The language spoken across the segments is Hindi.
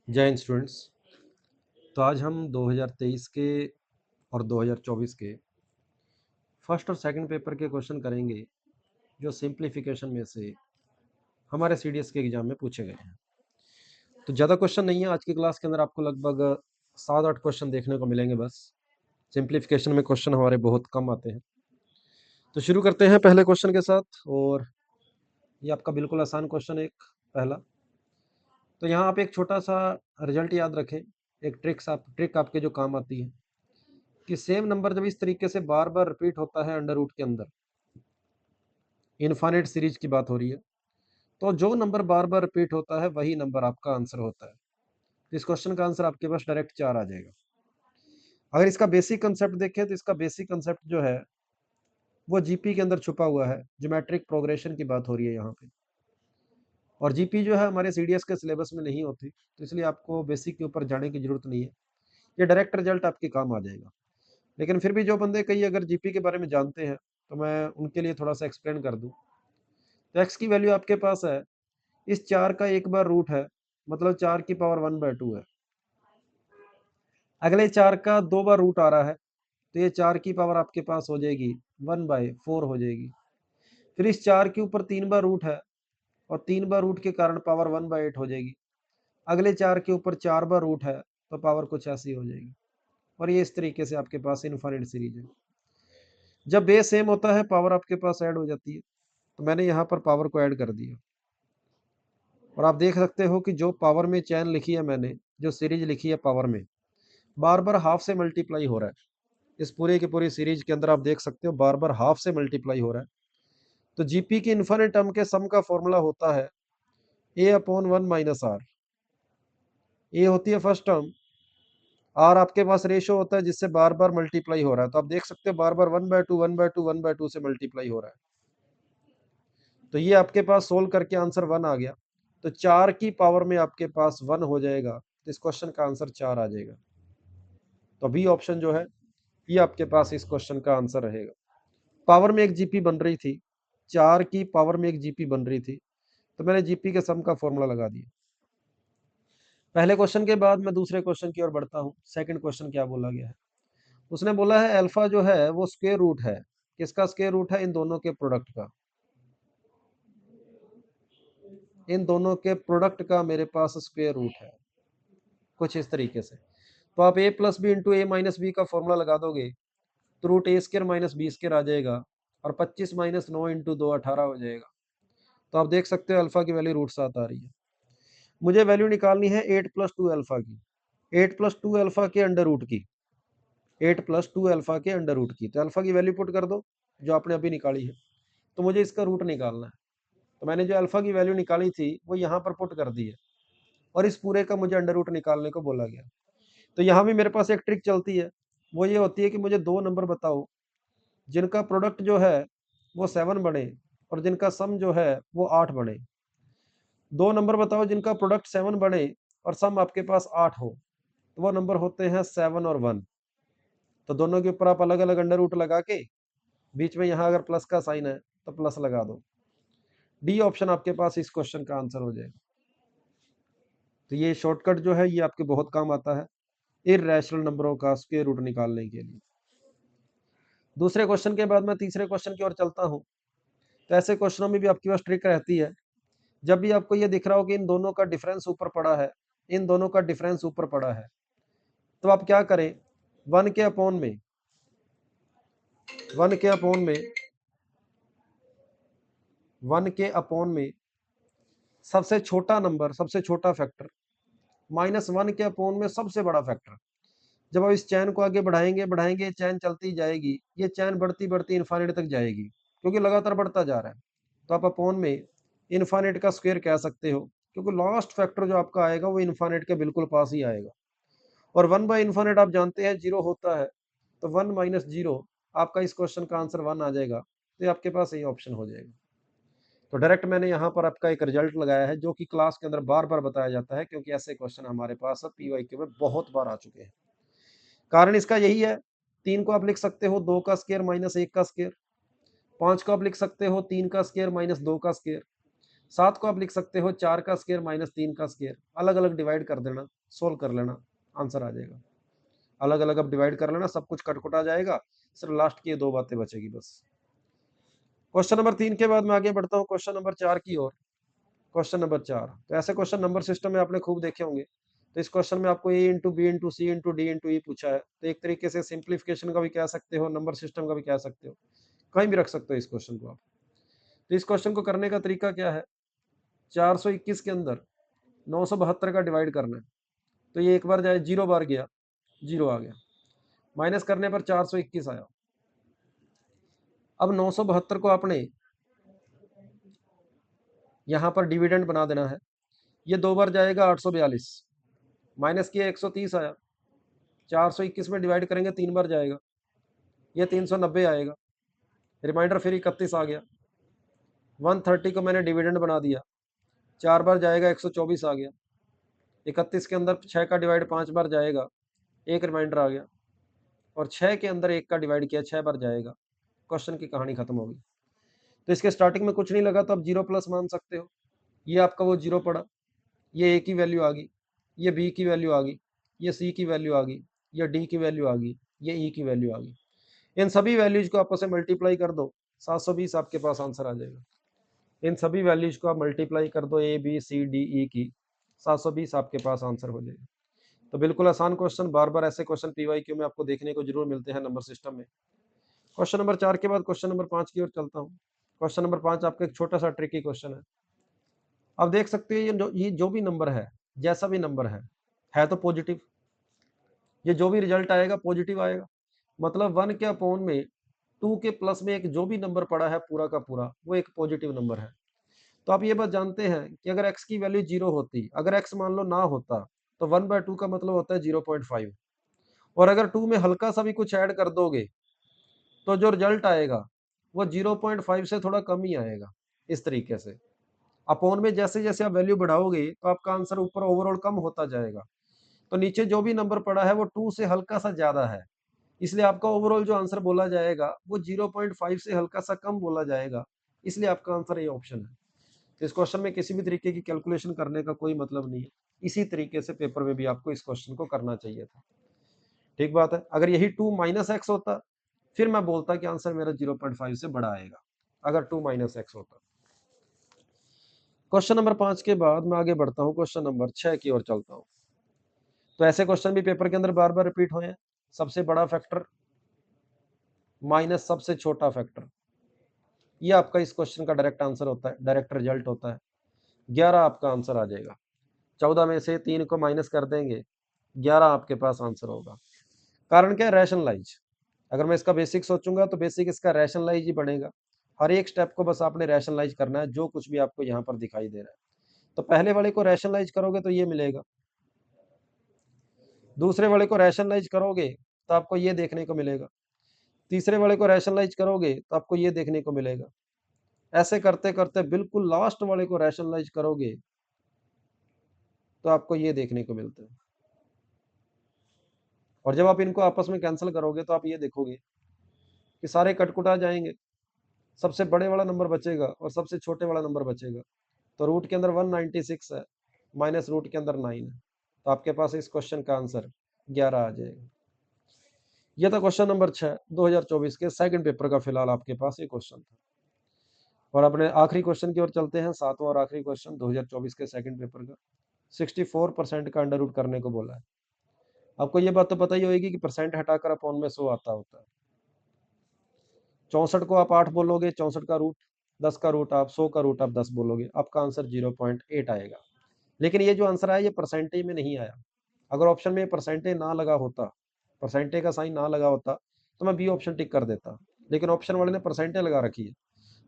जय हिंद स्टूडेंट्स। तो आज हम 2023 के और 2024 के फर्स्ट और सेकंड पेपर के क्वेश्चन करेंगे जो सिंप्लीफिकेशन में से हमारे सीडीएस के एग्जाम में पूछे गए हैं। तो ज़्यादा क्वेश्चन नहीं है आज की क्लास के अंदर, आपको लगभग 7-8 क्वेश्चन देखने को मिलेंगे बस। सिंप्लीफिकेशन में क्वेश्चन हमारे बहुत कम आते हैं। तो शुरू करते हैं पहले क्वेश्चन के साथ, और ये आपका बिल्कुल आसान क्वेश्चन एक पहला। तो यहाँ आप एक छोटा सा रिजल्ट याद रखें, एक ट्रिक आपके जो काम आती है कि सेम नंबर जब इस तरीके से बार बार रिपीट होता है अंडर रूट के अंदर, इनफाइनाइट सीरीज की बात हो रही है, तो जो नंबर बार बार रिपीट होता है वही नंबर आपका आंसर होता है। तो इस क्वेश्चन का आंसर आपके पास डायरेक्ट 4 आ जाएगा। अगर इसका बेसिक कंसेप्ट देखें तो इसका बेसिक कंसेप्ट जो है वो जीपी के अंदर छुपा हुआ है। ज्योमेट्रिक प्रोग्रेशन की बात हो रही है यहाँ पे, और जीपी जो है हमारे सीडीएस के सिलेबस में नहीं होती, तो इसलिए आपको बेसिक के ऊपर जाने की जरूरत नहीं है, ये डायरेक्ट रिजल्ट आपके काम आ जाएगा। लेकिन फिर भी जो बंदे कई अगर जीपी के बारे में जानते हैं तो मैं उनके लिए थोड़ा सा एक्सप्लेन कर दूं। तो एक्स की वैल्यू आपके पास है, इस 4 का एक बार रूट है, मतलब 4 की पावर 1/2 है। अगले 4 का 2 बार रूट आ रहा है, तो ये 4 की पावर आपके पास हो जाएगी 1/4 हो जाएगी। फिर इस 4 के ऊपर 3 बार रूट है, और 3 बार रूट के कारण पावर 1/8 हो जाएगी। अगले 4 के ऊपर 4 बार रूट है, तो पावर कुछ ऐसी हो जाएगी। और ये इस तरीके से आपके पास इनफाइनाइट सीरीज है। जब बेस सेम होता है पावर आपके पास ऐड हो जाती है, तो मैंने यहाँ पर पावर को ऐड कर दिया। और आप देख सकते हो कि जो पावर में चैन लिखी है मैंने, जो सीरीज लिखी है पावर में, बार बार हाफ से मल्टीप्लाई हो रहा है। इस पूरे की पूरी सीरीज के अंदर आप देख सकते हो बार बार हाफ से मल्टीप्लाई हो रहा है। तो जीपी की इन्फिनिट टर्म के सम का फॉर्मूला होता है a/1 - r। ए होती है फर्स्ट टर्म, आर आपके पास रेशो होता है जिससे बार बार मल्टीप्लाई हो रहा है। तो आप देख सकते हो बार बार 1/2 1/2 1/2 से मल्टीप्लाई हो रहा है। तो ये आपके पास सोल्व करके आंसर 1 आ गया। तो 4 की पावर में आपके पास 1 हो जाएगा, तो इस क्वेश्चन का आंसर 4 आ जाएगा। तो बी ऑप्शन जो है ये आपके पास इस क्वेश्चन का आंसर रहेगा। पावर में एक जीपी बन रही थी, 4 की पावर में एक जीपी बन रही थी, तो मैंने जीपी के सम का फॉर्मूला लगा दिया। पहले क्वेश्चन के बाद मैं दूसरे क्वेश्चन की ओर बढ़ता हूँ। सेकंड क्वेश्चन क्या बोला गया है, उसने बोला है अल्फा जो है वो स्क्वायर रूट है। किसका स्क्वायर रूट है? इन दोनों के प्रोडक्ट का। इन दोनों के प्रोडक्ट का मेरे पास स्क्वायर रूट है, कुछ इस तरीके से। तो आप a plus B into A minus B का फॉर्मूला लगा दोगे तो root A square minus B square आ जाएगा, और 25 - 9 इंटू 2 18 हो जाएगा। तो आप देख सकते हो अल्फा की वैल्यू √7 आ रही है। मुझे वैल्यू निकालनी है 8 + 2 अल्फा की, 8 + 2 अल्फा के अंडर रूट की, 8 + 2 अल्फा के अंडर रूट की। तो अल्फा की वैल्यू पुट कर दो जो आपने अभी निकाली है। तो मुझे इसका रूट निकालना है, तो मैंने जो अल्फा की वैल्यू निकाली थी वो यहाँ पर पुट कर दी है, और इस पूरे का मुझे अंडर रूट निकालने को बोला गया। तो यहाँ भी मेरे पास एक ट्रिक चलती है, वो ये होती है कि मुझे 2 नंबर बताओ जिनका प्रोडक्ट जो है वो 7 बने, और जिनका सम जो है वो 8 बने। 2 नंबर बताओ जिनका प्रोडक्ट 7 बने और सम आपके पास 8 हो, तो वो नंबर होते हैं 7 और 1। तो दोनों के ऊपर आप अलग अलग अंडर रूट लगा के बीच में यहाँ अगर प्लस का साइन है तो प्लस लगा दो। डी ऑप्शन आपके पास इस क्वेश्चन का आंसर हो जाएगा। तो ये शॉर्टकट जो है ये आपके बहुत काम आता है इर्रेशनल नंबरों का स्क्वायर रूट निकालने के लिए। दूसरे क्वेश्चन के बाद मैं तीसरे क्वेश्चन की ओर चलता हूँ। तो ऐसे क्वेश्चनों में भी आपके पास ट्रिक रहती है। जब भी आपको ये दिख रहा हो कि इन दोनों का डिफरेंस ऊपर पड़ा है, इन दोनों का डिफरेंस ऊपर पड़ा है, तो आप क्या करें, 1 के अपॉन में 1 के अपॉन में 1 के अपॉन में सबसे छोटा नंबर, सबसे छोटा फैक्टर, -1 के अपॉन में सबसे बड़ा फैक्टर। जब आप इस चैन को आगे बढ़ाएंगे बढ़ाएंगे चैन चलती जाएगी, ये चैन बढ़ती बढ़ती इनफाइनाइट तक जाएगी, क्योंकि लगातार बढ़ता जा रहा है। तो आप अपॉन में इनफाइनाइट का स्क्वायर कह सकते हो, क्योंकि लास्ट फैक्टर जो आपका आएगा वो इनफाइनाइट के बिल्कुल पास ही आएगा। और 1/∞ आप जानते हैं 0 होता है, तो 1 - 0 आपका इस क्वेश्चन का आंसर 1 आ जाएगा। तो ये आपके पास यही ऑप्शन हो जाएगा। तो डायरेक्ट मैंने यहाँ पर आपका एक रिजल्ट लगाया है जो कि क्लास के अंदर बार बार बताया जाता है, क्योंकि ऐसे क्वेश्चन हमारे पास PYQ में बहुत बार आ चुके हैं। कारण इसका यही है, 3 को आप लिख सकते हो 2 का स्क्वायर - 1 का स्क्वायर, 5 को आप लिख सकते हो 3 का स्क्वायर - 2 का स्क्वायर, 7 को आप लिख सकते हो 4 का स्क्वायर माइनस 3 का स्क्वायर, अलग अलग डिवाइड कर देना, सोल्व कर लेना, आंसर आ जाएगा। अलग अलग अब डिवाइड कर लेना, सब कुछ कटकुटा जाएगा, सिर्फ लास्ट की ये 2 बातें बचेगी बस। क्वेश्चन नंबर 3 के बाद मैं आगे बढ़ता हूँ क्वेश्चन नंबर 4 की ओर। क्वेश्चन नंबर 4, तो ऐसे क्वेश्चन नंबर सिस्टम में आपने खूब देखे होंगे। तो इस क्वेश्चन में आपको a into B into C into D into E पूछा है, तो एक तरीके से सिंप्लीफिकेशन का भी कह सकते हो, नंबर सिस्टम का भी कह सकते हो, कहीं भी रख सकते हो इस क्वेश्चन को आप। तो इस क्वेश्चन को करने का तरीका क्या है, 421 के अंदर 972 का डिवाइड करना है। तो ये एक बार जाए, 0 बार गया, 0 आ गया, माइनस करने पर 421 आया। अब 972 को आपने यहां पर डिविडेंड बना देना है। ये 2 बार जाएगा 842, माइनस किया 130 आया, 421 में डिवाइड करेंगे 3 बार जाएगा, ये 390 आएगा, रिमाइंडर फिर 31 आ गया। 130 को मैंने डिविडेंड बना दिया, 4 बार जाएगा 124 आ गया, 31 के अंदर 6 का डिवाइड 5 बार जाएगा, एक रिमाइंडर आ गया, और 6 के अंदर 1 का डिवाइड किया 6 बार जाएगा, क्वेश्चन की कहानी खत्म होगी। तो इसके स्टार्टिंग में कुछ नहीं लगा तो आप 0 प्लस मान सकते हो, ये आपका वो 0 पड़ा, ये ए की वैल्यू आ गई, ये बी की वैल्यू आ गई, ये सी की वैल्यू आ गई, ये डी की वैल्यू आ गई, ये ई की वैल्यू आ गई। इन सभी वैल्यूज को आपस में मल्टीप्लाई कर दो, 720 आपके पास आंसर आ जाएगा। इन सभी वैल्यूज को आप मल्टीप्लाई कर दो A B C D E की, 720 आपके पास आंसर हो जाएगा। तो बिल्कुल आसान क्वेश्चन, बार बार ऐसे क्वेश्चन पीवाईक्यू में आपको देखने को जरूर मिलते हैं नंबर सिस्टम में। क्वेश्चन नंबर 4 के बाद क्वेश्चन नंबर 5 की ओर चलता हूँ। क्वेश्चन नंबर 5 आपका एक छोटा सा ट्रिकी क्वेश्चन है। आप देख सकते हैं ये जो भी नंबर है, जैसा भी नंबर है तो पॉजिटिव, ये जो भी रिजल्ट आएगा पॉजिटिव आएगा, मतलब 1 के अपॉन में 2 के प्लस में एक जो भी नंबर पड़ा है पूरा का पूरा वो एक पॉजिटिव नंबर है। तो आप ये बात जानते हैं कि अगर x की वैल्यू 0 होती, अगर x मान लो ना होता, तो 1/2 का मतलब होता है 0.5, और अगर 2 में हल्का सा भी कुछ ऐड कर दोगे तो जो रिजल्ट आएगा वो 0.5 से थोड़ा कम ही आएगा। इस तरीके से अपॉन में जैसे जैसे आप वैल्यू बढ़ाओगे तो आपका आंसर ऊपर ओवरऑल कम होता जाएगा, तो नीचे जो भी नंबर पड़ा है वो 2 से हल्का सा ज्यादा है, इसलिए आपका ओवरऑल जो आंसर बोला जाएगा वो 0.5 से हल्का सा कम बोला जाएगा, इसलिए आपका आंसर ये ऑप्शन है। तो इस क्वेश्चन में किसी भी तरीके की कैलकुलेशन करने का कोई मतलब नहीं है, इसी तरीके से पेपर में भी आपको इस क्वेश्चन को करना चाहिए था। ठीक बात है, अगर यही 2 माइनस एक्स होता फिर मैं बोलता कि आंसर मेरा 0.5 से बड़ा आएगा, अगर 2 माइनस एक्स होता। क्वेश्चन नंबर 5 के बाद मैं आगे बढ़ता हूँ, क्वेश्चन नंबर 6 की ओर चलता हूँ। तो ऐसे क्वेश्चन भी पेपर के अंदर बार बार रिपीट हुए हैं। सबसे बड़ा फैक्टर माइनस सबसे छोटा फैक्टर, ये आपका इस क्वेश्चन का डायरेक्ट आंसर होता है, डायरेक्ट रिजल्ट होता है। 11 आपका आंसर आ जाएगा, 14 में से 3 को माइनस कर देंगे, 11 आपके पास आंसर होगा। कारण क्या है, रैशनलाइज। अगर मैं इसका बेसिक सोचूंगा तो बेसिक इसका रैशनलाइज ही बनेगा। हर एक स्टेप को बस आपने रैशनलाइज करना है, जो कुछ भी आपको यहाँ पर दिखाई दे रहा है। तो पहले वाले को रैशनलाइज करोगे तो ये मिलेगा, दूसरे वाले को रैशनलाइज करोगे तो आपको ये देखने को मिलेगा, तीसरे वाले को रैशनलाइज करोगे तो आपको ये देखने को मिलेगा। ऐसे करते करते बिल्कुल लास्ट वाले को रैशनलाइज करोगे तो आपको ये देखने को मिलता है। और जब आप इनको आपस में कैंसिल करोगे तो आप ये देखोगे कि सारे कटकुटा जाएंगे, सबसे बड़े वाला नंबर बचेगा और सबसे छोटे वाला नंबर बचेगा। तो रूट के अंदर 196 है, माइनस रूट के अंदर 9 है, तो आपके पास इस क्वेश्चन का आंसर 11 आ जाएगा। यह था क्वेश्चन नंबर 6 2024 के सेकंड पेपर का, फिलहाल आपके पास ये क्वेश्चन था। और अपने आखिरी क्वेश्चन की ओर चलते हैं, सातवां और आखिरी क्वेश्चन 2024 के सेकंड पेपर का। 64% का अंडर रूट करने को बोला है। आपको ये बात तो पता ही होगी कि परसेंट हटाकर अपॉन में 100 आता होता है। 64 को आप 8 बोलोगे, 64 का रूट 10 का रूट आप 100 का रूट आप 10 बोलोगे, आपका आंसर 0.8 आएगा। लेकिन ये जो आंसर आया ये परसेंटेज में नहीं आया। अगर ऑप्शन में परसेंटेज ना लगा होता, परसेंटेज का साइन ना लगा होता, तो मैं बी ऑप्शन टिक कर देता, लेकिन ऑप्शन वाले ने परसेंटेज लगा रखी है।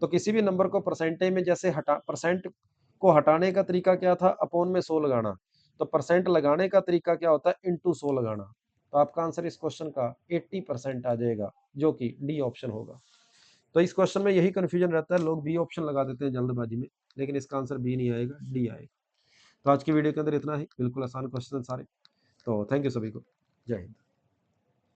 तो किसी भी नंबर को परसेंटेज में जैसे परसेंट को हटाने का तरीका क्या था, अपॉन में 100 लगाना, तो परसेंट लगाने का तरीका क्या होता है, इंटू 100 लगाना। तो आपका आंसर इस क्वेश्चन का 80% आ जाएगा, जो कि डी ऑप्शन होगा। तो इस क्वेश्चन में यही कंफ्यूजन रहता है, लोग बी ऑप्शन लगा देते हैं जल्दबाजी में, लेकिन इसका आंसर बी नहीं आएगा, डी आएगा। तो आज की वीडियो के अंदर इतना ही, बिल्कुल आसान क्वेश्चन सारे। तो थैंक यू सभी को, जय हिंद।